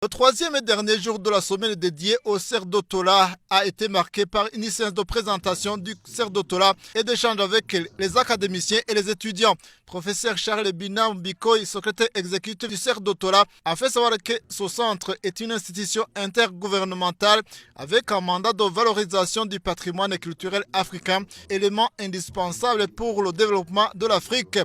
Le troisième et dernier jour de la semaine dédiée au cerf d'Otola a été marqué par une séance de présentation du cerf d'Otola et d'échanges avec les académiciens et les étudiants. Professeur Charles Binam Bikoy, secrétaire exécutif du cerf d'Otola, a fait savoir que ce centre est une institution intergouvernementale avec un mandat de valorisation du patrimoine culturel africain, élément indispensable pour le développement de l'Afrique.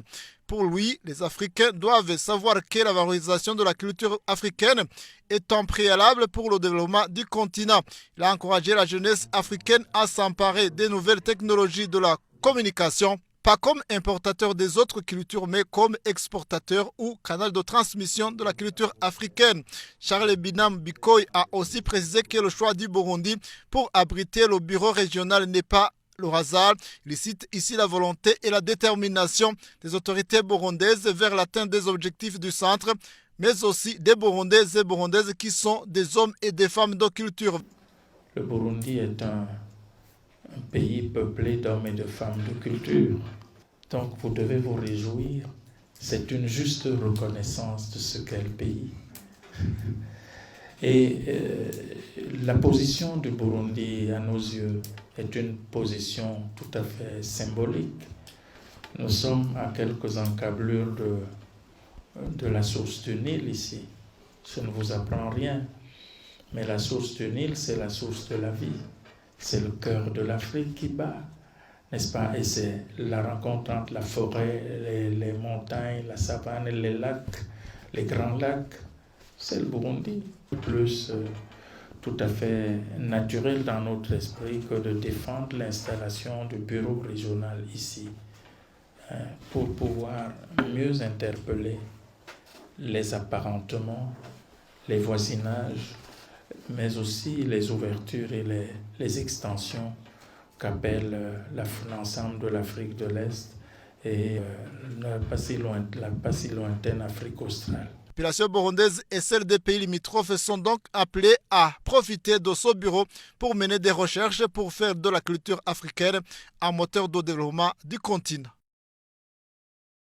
Pour lui, les Africains doivent savoir que la valorisation de la culture africaine est un préalable pour le développement du continent. Il a encouragé la jeunesse africaine à s'emparer des nouvelles technologies de la communication, pas comme importateur des autres cultures, mais comme exportateur ou canal de transmission de la culture africaine. Charles Binam Bikoy a aussi précisé que le choix du Burundi pour abriter le bureau régional n'est pas le hasard. Il cite ici la volonté et la détermination des autorités burundaises vers l'atteinte des objectifs du centre, mais aussi des Burundaises et Burundaises qui sont des hommes et des femmes de culture. Le Burundi est un pays peuplé d'hommes et de femmes de culture. Donc vous devez vous réjouir. C'est une juste reconnaissance de ce qu'est le pays. Et la position du Burundi, à nos yeux, est une position tout à fait symbolique. Nous sommes à quelques encablures de la source du Nil ici. Je ne vous apprends rien. Mais la source du Nil, c'est la source de la vie. C'est le cœur de l'Afrique qui bat, n'est-ce pas? Et c'est la rencontre entre la forêt, les montagnes, la savane, les lacs, les grands lacs. C'est le Burundi. Plus tout à fait naturel dans notre esprit que de défendre l'installation du bureau régional ici pour pouvoir mieux interpeller les apparentements, les voisinages, mais aussi les ouvertures et les extensions qu'appelle l'ensemble de l'Afrique de l'Est et la pas si lointaine Afrique australe. La population burundaise et celle des pays limitrophes sont donc appelées à profiter de ce bureau pour mener des recherches pour faire de la culture africaine un moteur de développement du continent.